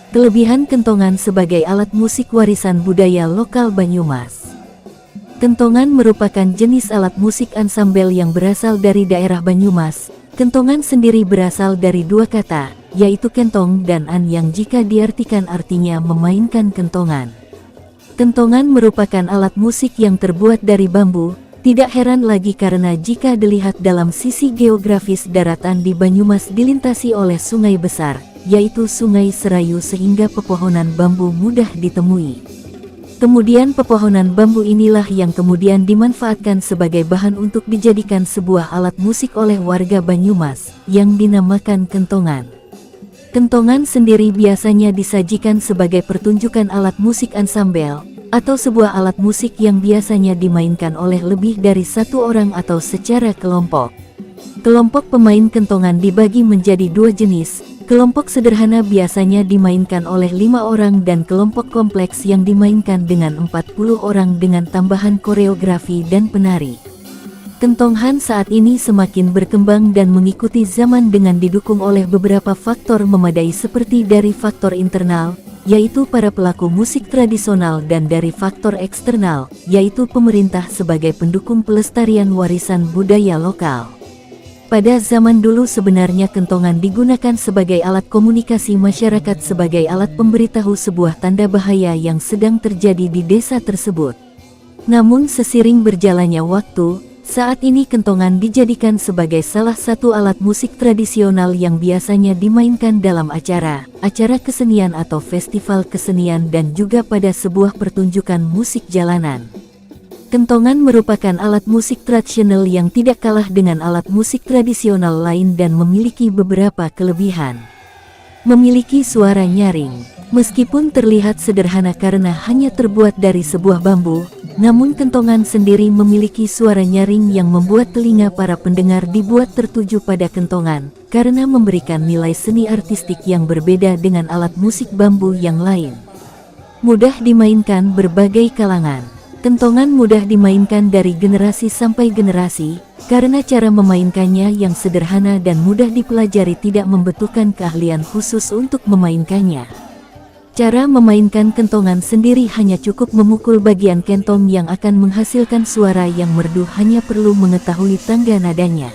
Kelebihan kentongan sebagai alat musik warisan budaya lokal Banyumas. Kentongan merupakan jenis alat musik ansambel yang berasal dari daerah Banyumas. Kentongan sendiri berasal dari dua kata, yaitu kentong dan an yang jika diartikan artinya memainkan kentongan. Kentongan merupakan alat musik yang terbuat dari bambu. Tidak heran lagi karena jika dilihat dalam sisi geografis daratan di Banyumas dilintasi oleh sungai besar, yaitu Sungai Serayu sehingga pepohonan bambu mudah ditemui. Kemudian pepohonan bambu inilah yang kemudian dimanfaatkan sebagai bahan untuk dijadikan sebuah alat musik oleh warga Banyumas, yang dinamakan kentongan. Kentongan sendiri biasanya disajikan sebagai pertunjukan alat musik ansambel, atau sebuah alat musik yang biasanya dimainkan oleh lebih dari satu orang atau secara kelompok. Kelompok pemain kentongan dibagi menjadi dua jenis. Kelompok sederhana biasanya dimainkan oleh 5 orang dan kelompok kompleks yang dimainkan dengan 40 orang dengan tambahan koreografi dan penari. Kentongan saat ini semakin berkembang dan mengikuti zaman dengan didukung oleh beberapa faktor memadai seperti dari faktor internal, yaitu para pelaku musik tradisional dan dari faktor eksternal, yaitu pemerintah sebagai pendukung pelestarian warisan budaya lokal. Pada zaman dulu sebenarnya kentongan digunakan sebagai alat komunikasi masyarakat sebagai alat pemberitahu sebuah tanda bahaya yang sedang terjadi di desa tersebut. Namun sesiring berjalannya waktu, saat ini kentongan dijadikan sebagai salah satu alat musik tradisional yang biasanya dimainkan dalam acara kesenian atau festival kesenian dan juga pada sebuah pertunjukan musik jalanan. Kentongan merupakan alat musik tradisional yang tidak kalah dengan alat musik tradisional lain dan memiliki beberapa kelebihan. Memiliki suara nyaring. Meskipun terlihat sederhana karena hanya terbuat dari sebuah bambu, namun kentongan sendiri memiliki suara nyaring yang membuat telinga para pendengar dibuat tertuju pada kentongan, karena memberikan nilai seni artistik yang berbeda dengan alat musik bambu yang lain. Mudah dimainkan berbagai kalangan. Kentongan mudah dimainkan dari generasi sampai generasi, karena cara memainkannya yang sederhana dan mudah dipelajari tidak membutuhkan keahlian khusus untuk memainkannya. Cara memainkan kentongan sendiri hanya cukup memukul bagian kentong yang akan menghasilkan suara yang merdu, hanya perlu mengetahui tangga nadanya.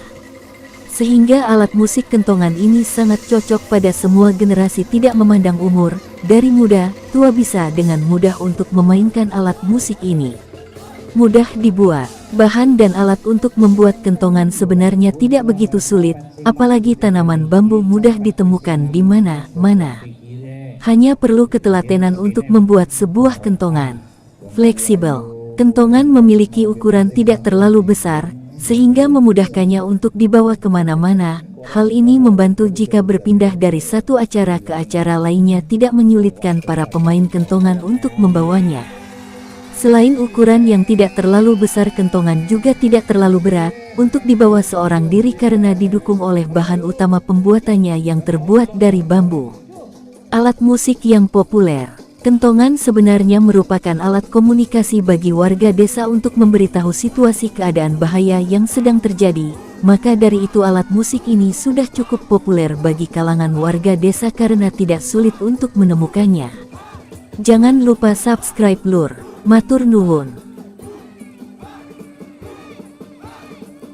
Sehingga alat musik kentongan ini sangat cocok pada semua generasi tidak memandang umur, dari muda, tua bisa dengan mudah untuk memainkan alat musik ini. Mudah dibuat, bahan dan alat untuk membuat kentongan sebenarnya tidak begitu sulit, apalagi tanaman bambu mudah ditemukan di mana-mana. Hanya perlu ketelatenan untuk membuat sebuah kentongan. Fleksibel, kentongan memiliki ukuran tidak terlalu besar, sehingga memudahkannya untuk dibawa kemana-mana. Hal ini membantu jika berpindah dari satu acara ke acara lainnya, tidak menyulitkan para pemain kentongan untuk membawanya. Selain ukuran yang tidak terlalu besar, kentongan juga tidak terlalu berat untuk dibawa seorang diri karena didukung oleh bahan utama pembuatannya yang terbuat dari bambu. Alat musik yang populer. Kentongan sebenarnya merupakan alat komunikasi bagi warga desa untuk memberitahu situasi keadaan bahaya yang sedang terjadi. Maka dari itu alat musik ini sudah cukup populer bagi kalangan warga desa karena tidak sulit untuk menemukannya. Jangan lupa subscribe Lur. Matur nuwun.